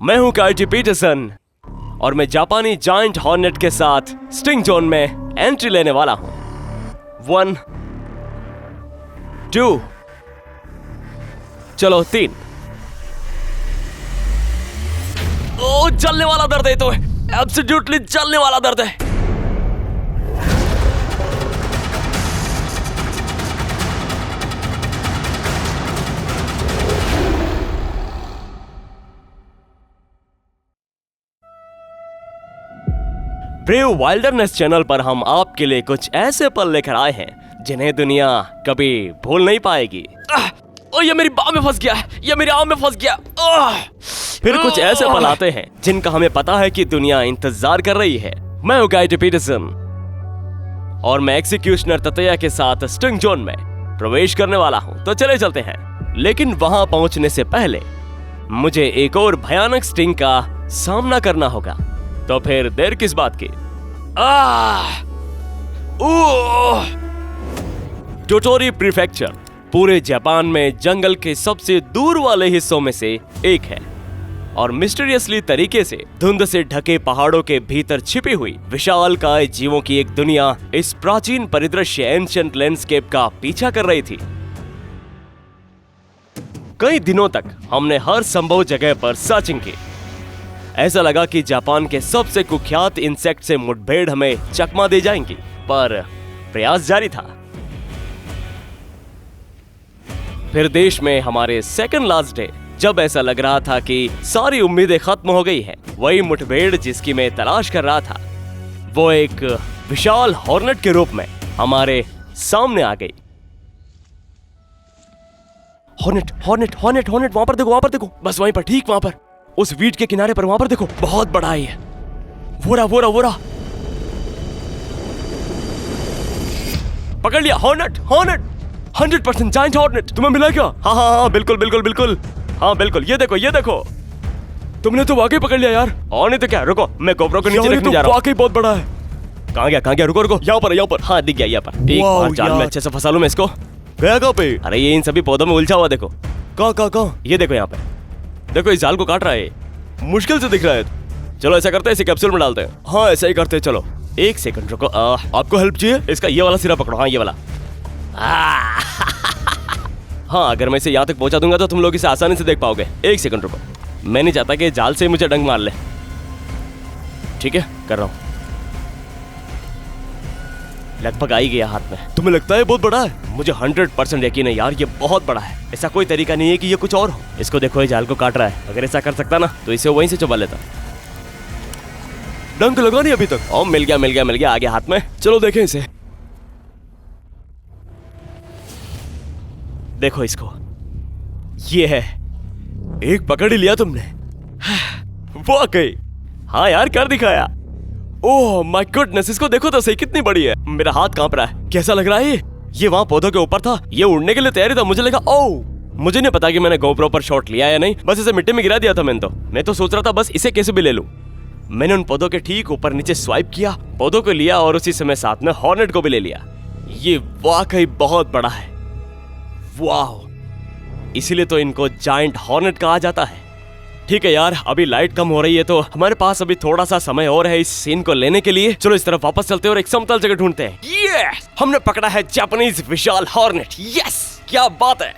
मैं हूं काइटी पीटरसन और मैं जापानी जायंट हॉर्नेट के साथ स्टिंग जोन में एंट्री लेने वाला हूं। 1 2 चलो 3। ओ जलने वाला दर्द है, तो एब्सोल्युटली जलने वाला दर्द है। ब्रेव वाइल्डरनेस चैनल पर हम आपके लिए कुछ ऐसे पल लेकर आए हैं जिन्हें दुनिया कभी भूल नहीं पाएगी। ये मेरी बाह में फंस गया है, ये मेरी आंख में फंस गया। फिर कुछ ऐसे पल आते हैं जिनका हमें पता है कि दुनिया इंतजार कर रही है। मैं हूं काइटी पीटरसन और मैं एग्जीक्यूशनर ततैया के साथ स्टिंग जोन में प्रवेश करने वाला हूं। तो चले चलते हैं, लेकिन वहां पहुंचने से पहले मुझे एक और भयानक स्टिंग का सामना करना होगा। तो फिर देर किस बात की? टोटोरी प्रीफेक्चर पूरे जापान में जंगल के सबसे दूर वाले हिस्सों में से एक है और मिस्टीरियसली तरीके से धुंध से ढके पहाड़ों के भीतर छिपी हुई विशालकाय जीवों की एक दुनिया इस प्राचीन परिदृश्य एंशिएंट लैंडस्केप का पीछा कर रही थी। कई दिनों तक हमने हर संभव जगह पर सर्चिंग की। ऐसा लगा कि जापान के सबसे कुख्यात इंसेक्ट से मुठभेड़ हमें चकमा दे जाएंगी, पर प्रयास जारी था। फिर देश में हमारे सेकंड लास्ट डे, जब ऐसा लग रहा था कि सारी उम्मीदें खत्म हो गई हैं, वही मुठभेड़ जिसकी मैं तलाश कर रहा था वो एक विशाल हॉर्नेट के रूप में हमारे सामने आ गई। हॉर्नेट हॉर्नेट हॉर्नेट हॉर्नेट, वहां पर देखो, बस वहीं पर, ठीक वहां पर, उस वीट के किनारे पर, वहां पर देखो, बहुत बड़ा है। वो पकड़ लिया। Hornet 100% giant hornet. तुम्हें मिला क्या? हाँ, बिल्कुल। हाँ बिल्कुल, ये देखो, तुमने तो वाकई पकड़ लिया यार। और नहीं तो क्या, रुको, मैं गोप्रो को नीचे रखने जा रहा हूँ। वाकई बहुत बड़ा है। कहाँ गया? रुको, यहाँ पर। हाँ, दिख गया, यहाँ पर। एक बार जाल में अच्छे से फंसा लूं मैं इसको। गया कहाँ पे? अरे ये इन सभी पौधों में उलझा हुआ, देखो। कहाँ? ये देखो, यहाँ पे देखो, इस जाल को काट रहा है, मुश्किल से दिख रहा है। चलो ऐसा करते हैं, इसे कैप्सूल में डालते हैं। हाँ, ऐसा ही करते हैं। चलो 1 सेकंड रुको। आपको हेल्प चाहिए? इसका ये वाला सिरा पकड़ो। हाँ, ये वाला। हाँ, अगर मैं इसे यहाँ तक पहुंचा दूंगा तो तुम लोग इसे आसानी से देख पाओगे। 1 सेकंड रुको, मैं नहीं चाहता कि जाल से मुझे डंक मार ले। ठीक है, कर रहा हूँ। लगभग आ ही गया हाथ में। तुम्हें लगता है बहुत बड़ा है? मुझे 100% यकीन है यार, ये बहुत बड़ा है। ऐसा कोई तरीका नहीं है कि ये कुछ और हो। इसको देखो, ये जाल को काट रहा है। अगर ऐसा कर सकता ना तो इसे वहीं से चुबा लेता। डंक लगा नहीं अभी तक। ओ, मिल गया, आ गया हाथ में। चलो देखें इसे। देखो इसको, ये है। एक पकड़ ही लिया तुमने। वाकई, हाँ यार, कर दिखाया। ओह माय गॉडनेस, इसको देखो तो सही, कितनी बड़ी है। मेरा हाथ कांप रहा है। कैसा लग रहा है ये वहां पौधों के ऊपर था, ये उड़ने के लिए तैयारी था। मुझे लगा, ओह, मुझे नहीं पता कि मैंने गोप्रो पर शॉट लिया या नहीं, बस इसे मिट्टी में गिरा दिया था मैंने। मैं तो सोच रहा था बस इसे कैसे भी ले लूं। मैंने उन पौधों के ठीक ऊपर नीचे स्वाइप किया, पौधों को लिया और उसी समय साथ में हॉर्नेट को भी ले लिया। ये वाकई बहुत बड़ा है। वाह, इसीलिए तो इनको जायंट हॉर्नेट कहा जाता है। ठीक है यार, अभी लाइट कम हो रही है तो हमारे पास अभी थोड़ा सा समय और है इस सीन को लेने के लिए। चलो इस तरफ वापस चलते हैं और एक समतल जगह ढूंढते हैं। यस, हमने पकड़ा है जापानीज विशाल हॉर्नेट। यस, क्या बात है।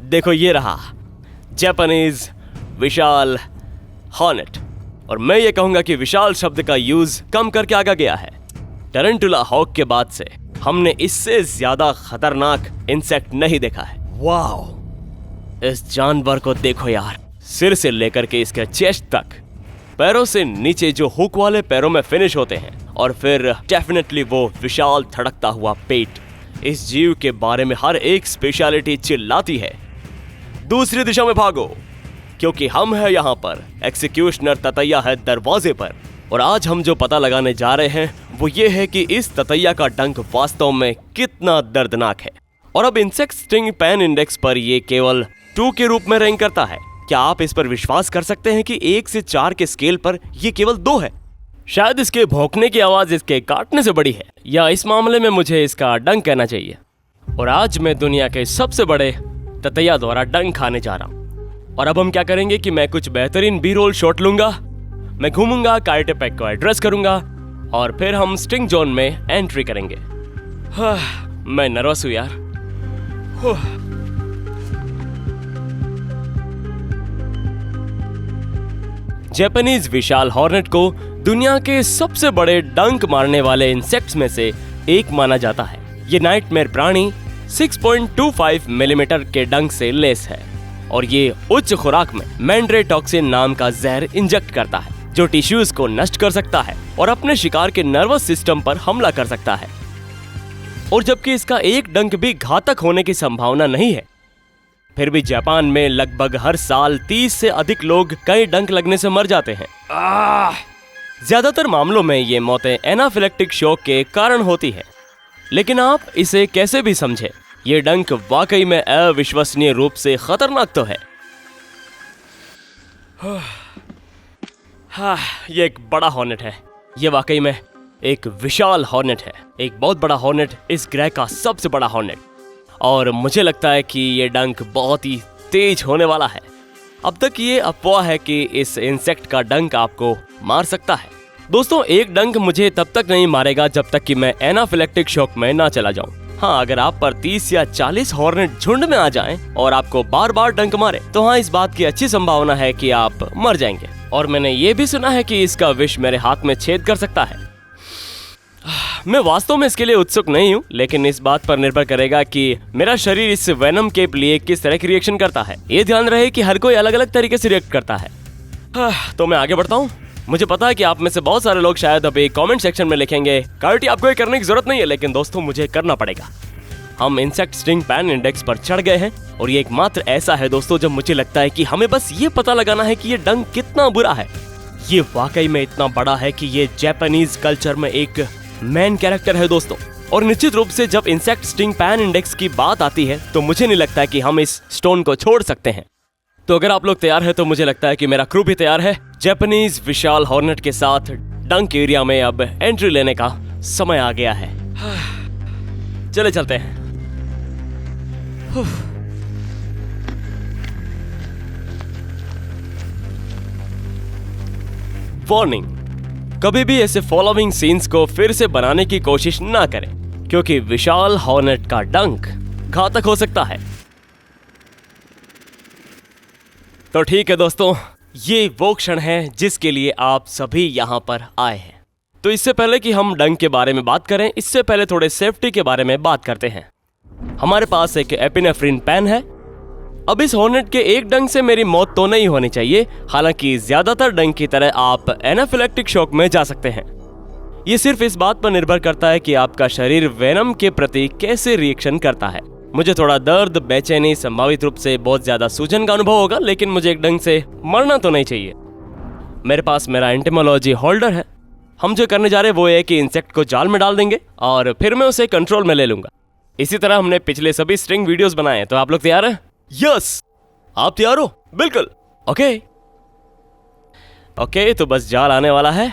देखो, ये रहा जापानीज विशाल हॉर्नेट। और मैं ये कहूंगा कि विशाल शब्द का यूज कम करके आगा गया है। टरंटुला हॉक के बाद से हमने इससे ज्यादा खतरनाक इंसेक्ट नहीं देखा है। वाओ, इस जानवर को देखो यार, सिर से लेकर के इसके चेस्ट तक, पैरों से नीचे जो हुक वाले पैरों में फिनिश होते हैं, और फिर डेफिनेटली वो विशाल धड़कता हुआ पेट। इस जीव के बारे में हर एक स्पेशलिटी चिल्लाती है, दूसरी दिशा में भागो, क्योंकि हम हैं यहाँ पर। एग्जीक्यूशनर ततैया है दरवाजे पर, और आज हम जो पता लगाने जा रहे हैं वो ये है कि इस ततैया का डंक वास्तव में कितना दर्दनाक है। और अब इंसेक्ट स्टिंग पेन इंडेक्स पर ये केवल 2 के रूप में रैंक करता है। क्या आप इस पर विश्वास कर सकते हैं कि 1 से 4 के स्केल पर ये केवल 2 है? शायद इसके भौंकने की आवाज इसके काटने से बड़ी है, या इस मामले में मुझे इसका डंक कहना चाहिए। और आज मैं दुनिया के सबसे बड़े ततैया द्वारा डंक खाने जा रहा हूँ। और अब हम क्या करेंगे कि मैं कुछ बेहतरीन बी रोल शॉट लूंगा, मैं घूमूंगा, काइटे पैक को एड्रेस करूंगा और फिर हम स्टिंग जोन में एंट्री करेंगे। मैं नर्वस हूं यार। जापानीज विशाल हॉर्नेट को दुनिया के सबसे बड़े डंक मारने वाले इंसेक्ट्स में से एक माना जाता है। ये नाइटमेयर प्राणी 6.25 मिलीमीटर के डंक से लेस है और ये उच्च खुराक में मैंड्रेटॉक्सिन नाम का जहर इंजेक्ट करता है, जो टिश्यूज को नष्ट कर सकता है और अपने शिकार के नर्वस सिस्टम पर हमला कर सकता है। और जबकि इसका एक डंक भी घातक होने की संभावना नहीं है, फिर भी जापान में लगभग हर साल 30 से अधिक लोग कई डंक लगने से मर जाते हैं। ज्यादातर मामलों में ये मौतें एनाफिलेक्टिक शॉक के कारण होती है, लेकिन आप इसे कैसे भी समझे, ये डंक वाकई में अविश्वसनीय रूप से खतरनाक तो है। ये एक बड़ा हॉर्नेट है, ये वाकई में एक विशाल हॉर्नेट है, एक बहुत बड़ा हॉर्नेट, इस ग्रह का सबसे बड़ा हॉर्नेट। और मुझे लगता है कि ये डंक बहुत ही तेज होने वाला है। अब तक ये अफवाह है कि इस इंसेक्ट का डंक आपको मार सकता है। दोस्तों, एक डंक मुझे तब तक नहीं मारेगा जब तक कि मैं एनाफिलेक्टिक शॉक में ना चला जाऊं। हाँ, अगर आप पर 30 या 40 हॉर्नेट झुंड में आ जाएं और आपको बार बार डंक मारे, तो हाँ, इस बात की अच्छी संभावना है कि आप मर जाएंगे। और मैंने ये भी सुना है कि इसका विष मेरे हाथ में छेद कर सकता है। मैं वास्तव में इसके लिए उत्सुक नहीं हूँ, लेकिन इस बात पर निर्भर करेगा कि मेरा शरीर इस वेनम के लिए किस तरह की रिएक्शन करता है। ये ध्यान रहे कि हर कोई अलग अलग तरीके से रिएक्ट करता है। तो मैं आगे बढ़ता हूँ। मुझे पता है कि आप में से बहुत सारे लोग शायद अभी कमेंट सेक्शन में लिखेंगे, कार्टी आपको ये करने की जरूरत नहीं है, लेकिन दोस्तों मुझे करना पड़ेगा। हम इंसेक्ट स्टिंग पैन इंडेक्स पर चढ़ गए हैं और ये एकमात्र ऐसा है दोस्तों जब मुझे लगता है कि हमें बस ये पता लगाना है कि ये डंक कितना बुरा है। ये वाकई में इतना बड़ा है कि ये जापानीज कल्चर में एक मेन कैरेक्टर है दोस्तों। और निश्चित रूप से जब इंसेक्ट स्टिंग पैन इंडेक्स की बात आती है तो मुझे नहीं लगता है कि हम इस स्टोन को छोड़ सकते हैं। तो अगर आप लोग तैयार हैं तो मुझे लगता है कि मेरा क्रू भी तैयार है। जापानीज विशाल हॉर्नेट के साथ डंक एरिया में अब एंट्री लेने का समय आ गया है। चले चलते हैं। वार्निंग, कभी भी ऐसे फॉलोइंग सीन्स को फिर से बनाने की कोशिश ना करें, क्योंकि विशाल हॉर्नेट का डंक घातक हो सकता है। तो ठीक है दोस्तों, ये वो क्षण है जिसके लिए आप सभी यहाँ पर आए हैं। तो इससे पहले कि हम डंक के बारे में बात करें, इससे पहले थोड़े सेफ्टी के बारे में बात करते हैं। हमारे पास एक एपिनेफ्रिन पेन है। अब इस हॉर्नेट के एक डंक से मेरी मौत तो नहीं होनी चाहिए, हालांकि ज्यादातर डंक की तरह आप एनाफिलेक्टिक शॉक में जा सकते हैं। ये सिर्फ इस बात पर निर्भर करता है कि आपका शरीर वेनम के प्रति कैसे रिएक्शन करता है। मुझे थोड़ा दर्द, बेचैनी, संभावित रूप से बहुत ज्यादा सूजन का अनुभव होगा, लेकिन मुझे एक डंक से मरना तो नहीं चाहिए। मेरे पास मेरा एंटिमोलॉजी होल्डर है। हम जो करने जा रहे हैं वो है कि इंसेक्ट को जाल में डाल देंगे और फिर मैं उसे कंट्रोल में ले लूंगा। इसी तरह हमने पिछले सभी स्ट्रिंग वीडियोस बनाए हैं। तो आप लोग तैयार हैं? यस, आप तैयार हो? बिल्कुल। ओके, तो बस जाल आने वाला है।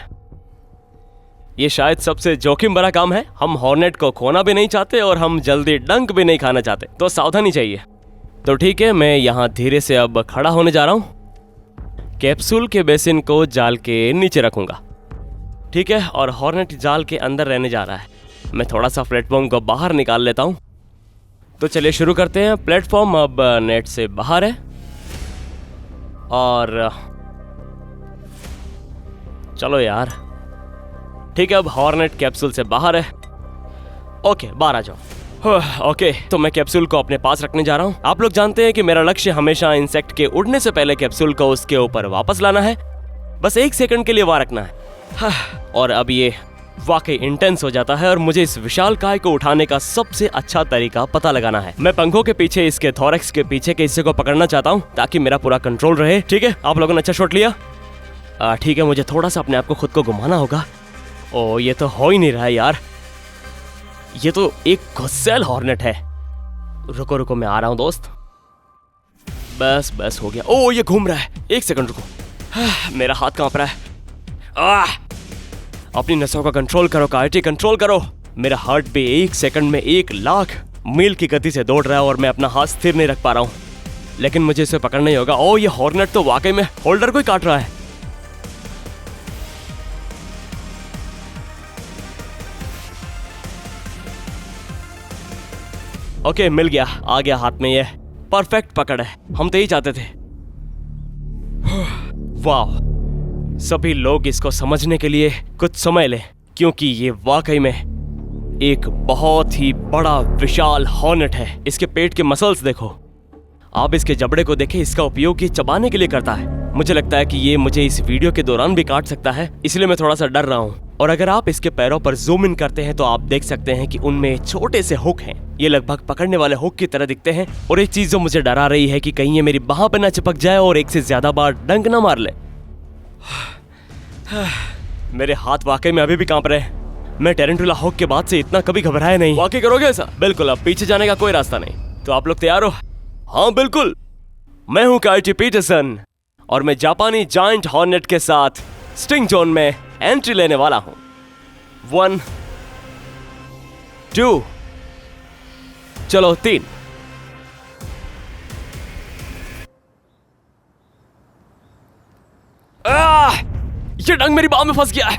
ये शायद सबसे जोखिम भरा काम है। हम हॉर्नेट को खोना भी नहीं चाहते और हम जल्दी डंक भी नहीं खाना चाहते, तो सावधानी चाहिए। तो ठीक है, मैं यहाँ धीरे से अब खड़ा होने जा रहा हूँ। कैप्सूल के बेसिन को जाल के नीचे रखूंगा, ठीक है, और हॉर्नेट जाल के अंदर रहने जा रहा है। मैं थोड़ा सा प्लेटफॉर्म को बाहर निकाल लेता हूँ। तो चलिए शुरू करते हैं। प्लेटफॉर्म अब नेट से बाहर है और चलो यार, ठीक है, अब हॉर्नेट कैप्सूल से बाहर है। ओके, बाहर आ जाओ। ओके, तो मैं कैप्सूल को अपने पास रखने जा रहा हूँ। आप लोग जानते हैं कि मेरा लक्ष्य हमेशा इंसेक्ट के उड़ने से पहले कैप्सूल को उसके ऊपर वापस लाना है। बस 1 सेकंड के लिए वहां रखना है। और अब ये वाकई इंटेंस हो जाता है और मुझे इस विशाल काय को उठाने का सबसे अच्छा तरीका पता लगाना है। मैं पंखों के पीछे इसके थोरैक्स के पीछे के हिस्से को पकड़ना चाहता हूँ ताकि मेरा पूरा कंट्रोल रहे। ठीक है, आप लोगों ने अच्छा शॉट लिया। ठीक है, मुझे थोड़ा सा अपने आप को खुद को घुमाना होगा। ओ, ये तो हो ही नहीं रहा है यार, ये तो एक गुस्सैल हॉर्नेट है। रुको रुको, मैं आ रहा हूँ दोस्त। बस बस हो गया। ओ, ये घूम रहा है। 1 सेकंड रुको, मेरा हाथ कांप रहा है। अपनी नसों का कंट्रोल करो काइटी, कंट्रोल करो। मेरा हार्ट भी 1 सेकंड में 1 लाख मील की गति से दौड़ रहा है और मैं अपना हाथ स्थिर नहीं रख पा रहा हूँ, लेकिन मुझे इसे पकड़ना ही होगा। ओ, ये हॉर्नेट तो वाकई में होल्डर को ही काट रहा है। ओके, मिल गया, आ गया हाथ में। ये परफेक्ट पकड़ है, हम तो यही चाहते थे। वाह, सभी लोग इसको समझने के लिए कुछ समय लें, क्योंकि ये वाकई में एक बहुत ही बड़ा विशाल हॉर्नेट है। इसके पेट के मसल्स देखो, आप इसके जबड़े को देखें, इसका उपयोग ये चबाने के लिए करता है। मुझे लगता है कि ये मुझे इस वीडियो के दौरान भी काट सकता है, इसलिए मैं थोड़ा सा डर रहा हूँ। और अगर आप इसके पैरों पर जूम इन करते हैं तो आप देख सकते हैं कि उनमें छोटे से हुक हैं। ये लगभग पकड़ने वाले हुक की तरह दिखते हैं। और एक चीज जो मुझे डरा रही है कि कहीं ये मेरी बाह पे ना चिपक जाए और एक से ज्यादा बार डंक ना मार ले। मेरे हाथ वाकई में अभी भी कांप रहे हैं। मैं टेरेंटुला हुक के बाद से इतना कभी घबराया नहीं। वाकई करोगे ऐसा? बिल्कुल, अब पीछे जाने का कोई रास्ता नहीं। तो आप लोग तैयार हो? हाँ बिल्कुल। मैं हूँ काइटी पीटरसन और मैं जापानी जायंट हॉर्नेट के साथ स्टिंग जोन में एंट्री लेने वाला हूं। 1 2 चलो 3। ये डंग मेरी बाह में फंस गया है।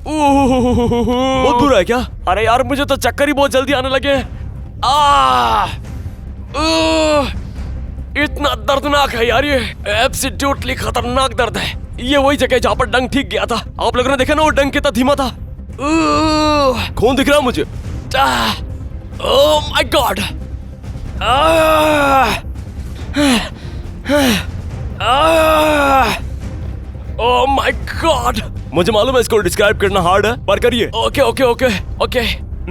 बहुत बुरा है क्या? अरे यार, मुझे तो चक्कर ही बहुत जल्दी आने लगे। इतना दर्दनाक है यार, ये एब्सोल्युटली खतरनाक दर्द है। ये वही जगह जहाँ पर डंक ठीक गया था। आप लोगों ने देखा ना वो डंक कितना धीमा था। खून दिख रहा है मुझे। Oh my God. Oh my God. मुझे मालूम है इसको डिस्क्राइब करना हार्ड है, पर करिए। Okay okay okay okay.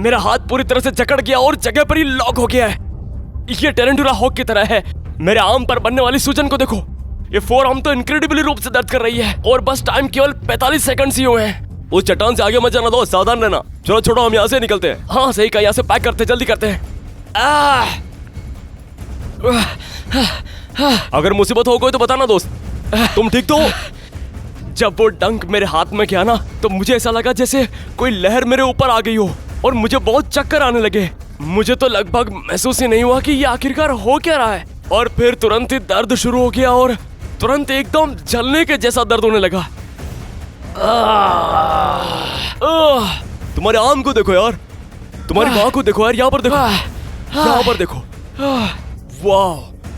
मेरा हाथ पूरी तरह से जकड़ गया और जगह पर ही लॉक हो गया है। ये टेरेंटुला हॉक की तरह है। मेरे आर्म पर बनने वाली सूजन को देखो। ये फोर आर्म तो इनक्रेडिबली रूप से दर्द कर रही है और बस टाइम केवल 45 सेकंड ही हुए हैं। उस चट्टान से आगे मत जाना दोस्त, सावधान रहना। चलो छोड़ो, हम यहाँ से निकलते हैं। हाँ सही कहा, यहाँ से पैक करते, जल्दी करते हैं। अगर मुसीबत हो गई तो बताना दोस्त। तुम ठीक तो हो? जब वो डंक मेरे हाथ में गया ना तो मुझे ऐसा लगा जैसे कोई लहर मेरे ऊपर आ गई हो और मुझे बहुत चक्कर आने लगे। मुझे तो लगभग महसूस ही नहीं हुआ कि ये आखिरकार हो क्या रहा है। और फिर तुरंत ही दर्द शुरू हो गया और तुरंत एकदम जलने के जैसा दर्द होने लगा। तुम्हारे आर्म को देखो यार, तुम्हारी बाह को देखो यार, यहाँ पर देखो, यहाँ पर देखो। वाह,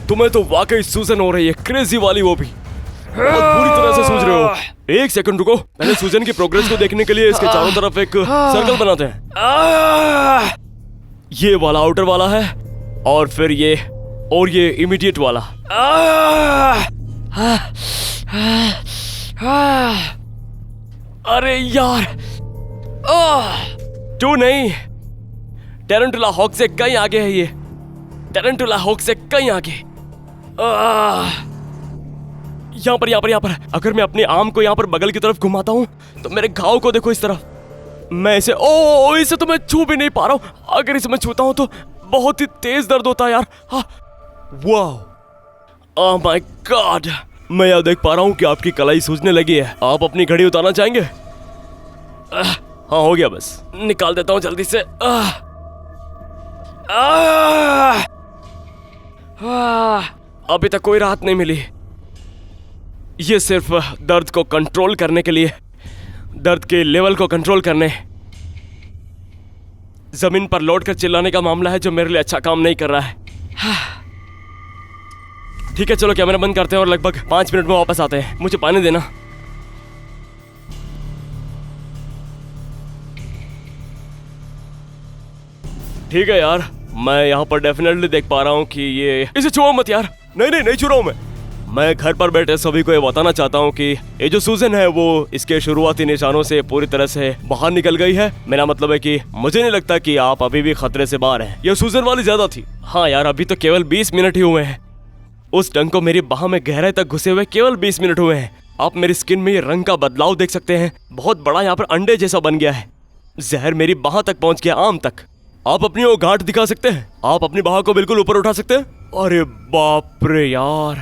तुम्हें तो वाकई सूजन हो रही है, क्रेजी वाली, वो भी बहुत बुरी तरह से सूज रहे हो। एक सेकंड रुको, पहले सूजन की प्रोग्रेस को देखने के लिए इसके चारों तरफ एक सर्कल बनाते हैं। ये वाला आउटर वाला है और फिर ये और ये इमीडिएट वाला। अरे यार, 2 नहीं, टेरेंटुला हॉक से कहीं आगे है ये। टेरेंटुला हॉक से कहीं आगे। यहाँ पर अगर मैं अपने आर्म को यहाँ पर बगल की तरफ घुमाता हूँ तो मेरे घाव को देखो इस तरफ। मैं इसे इसे तो मैं छू भी नहीं पा रहा हूँ। अगर इसे मैं छूता हूँ तो बहुत ही तेज दर्द होता है यार। वाह, ओह माय गॉड। मैं यह देख पा रहा हूँ कि आपकी कलाई सूजने लगी है। आप अपनी घड़ी उतारना चाहेंगे? हाँ हो गया, बस निकाल देता हूँ जल्दी से। अभी तक कोई राहत नहीं मिली। ये सिर्फ दर्द को कंट्रोल करने के लिए, दर्द के लेवल को कंट्रोल करने, जमीन पर लौट कर चिल्लाने का मामला है जो मेरे लिए अच्छा काम नहीं कर रहा है। ठीक है, चलो कैमरा बंद करते हैं और लगभग 5 मिनट में वापस आते हैं। मुझे पानी देना। ठीक है यार, मैं यहाँ पर डेफिनेटली देख पा रहा हूँ कि ये, इसे छुओ मत यार। नहीं छू रहा हूँ मैं घर पर बैठे सभी को ये बताना चाहता हूँ कि ये जो सूजन है वो इसके शुरुआती निशानों से पूरी तरह से बाहर निकल गई है। मेरा मतलब है कि मुझे नहीं लगता कि आप अभी भी खतरे से बाहर हैं। ये सूजन वाली ज्यादा थी। हाँ यार, अभी तो केवल 20 मिनट ही हुए हैं। उस डंक को मेरी बाह में गहराई तक घुसे हुए केवल 20 मिनट हुए हैं। आप मेरी स्किन में ये रंग का बदलाव देख सकते हैं। बहुत बड़ा यहाँ पर अंडे जैसा बन गया है। जहर मेरी बाह तक पहुंच गया, आम तक। आप अपनी वो गांठ दिखा सकते हैं? आप अपनी बाह को बिल्कुल ऊपर उठा सकते हैं? अरे बाप रे यार,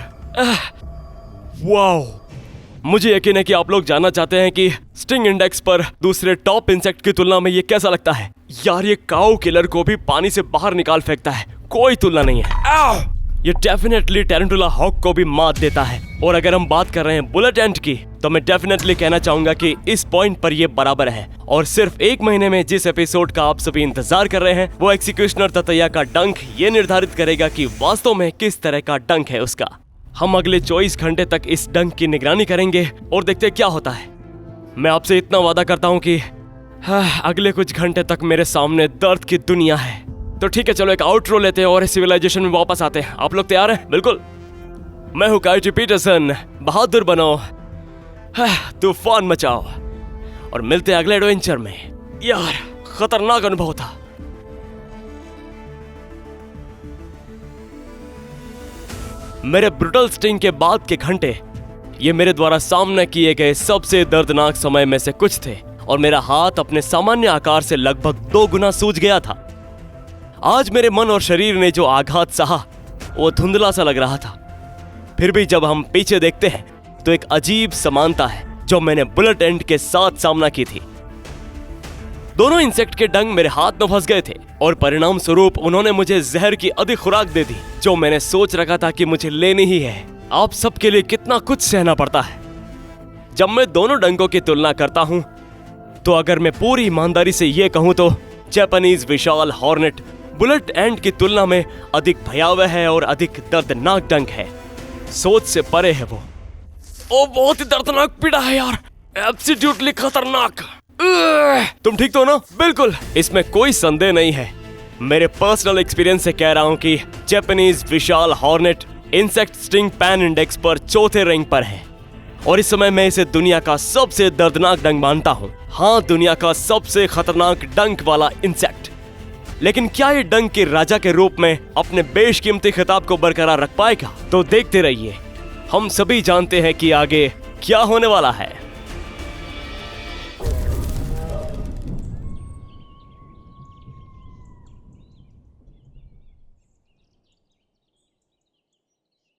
वाओ। मुझे यकीन है कि आप लोग जानना चाहते हैं कि स्टिंग इंडेक्स पर दूसरे टॉप इंसेक्ट की तुलना में ये कैसा लगता है। यार ये काऊ किलर को भी पानी से बाहर निकाल फेंकता है, कोई तुलना नहीं है। ये डेफिनेटली टेरेंटुला हॉक को भी मात देता है। और अगर हम बात कर रहे हैं बुलेट एंट की, तो मैं डेफिनेटली कहना चाहूंगा कि इस पॉइंट पर ये बराबर है। और सिर्फ 1 महीने में जिस एपिसोड का आप सभी इंतजार कर रहे हैं, वो एक्सिक्यूशनर ततैया का डंक ये निर्धारित करेगा कि वास्तव में किस तरह का डंक है उसका। हम अगले 24 घंटे तक इस डंक की निगरानी करेंगे और देखते क्या होता है। मैं आपसे इतना वादा करता हूँ कि अगले कुछ घंटे तक मेरे सामने दर्द की दुनिया है। तो ठीक है, चलो एक आउटरो लेते हैं और सिविलाइजेशन में वापस आते हैं। आप लोग तैयार हैं? बिल्कुल। मैं हूँ काइची पीटरसन। बहादुर बनो, तूफान मचाओ और मिलते हैं अगले एडवेंचर में। यार खतरनाक अनुभव था। मेरे ब्रूटल स्टिंग के बाद के घंटे ये मेरे द्वारा सामना किए गए सबसे दर्दनाक समय में से कुछ थे और मेरा हाथ अपने सामान्य आकार से लगभग 2 गुना सूज गया था। आज मेरे मन और शरीर ने जो आघात सहा वो धुंधला सा लग रहा था। फिर भी जब हम पीछे देखते हैं तो एक अजीब समानता है जो मैंने बुलेट एंड के साथ सामना की थी। दोनों इंसेक्ट के डंक मेरे हाथ में फंस गए थे और परिणाम स्वरूप उन्होंने मुझे जहर की अधिक खुराक दे दी जो मैंने सोच रखा था कि मुझे लेनी ही है। आप सबके लिए कितना कुछ सहना पड़ता है। जब मैं दोनों डंकों की तुलना करता हूं तो अगर मैं पूरी ईमानदारी से यह कहूं तो जापानीज विशाल हॉर्नेट बुलेट एंड की तुलना में अधिक भयावह है और अधिक दर्दनाक डंक है। सोच से परे है वो। ओ बहुत ही दर्दनाक पीड़ा है यार, एब्सोल्युटली खतरनाक। तुम ठीक तो ना? बिल्कुल, इसमें कोई संदेह नहीं है। मेरे पर्सनल एक्सपीरियंस से कह रहा हूं कि जापानीज विशाल hornet insect sting pan index पर 4थे रैंक पर है और इस समय मैं इसे दुनिया का सबसे दर्दनाक डंक मानता हूं। हाँ, दुनिया का सबसे खतरनाक डंक वाला इंसेक्ट। लेकिन क्या ये डंक के राजा के रूप में अपने बेशकीमती खिताब को बरकरार रख पाएगा? तो देखते रहिए। हम सभी जानते हैं कि आगे क्या होने वाला है।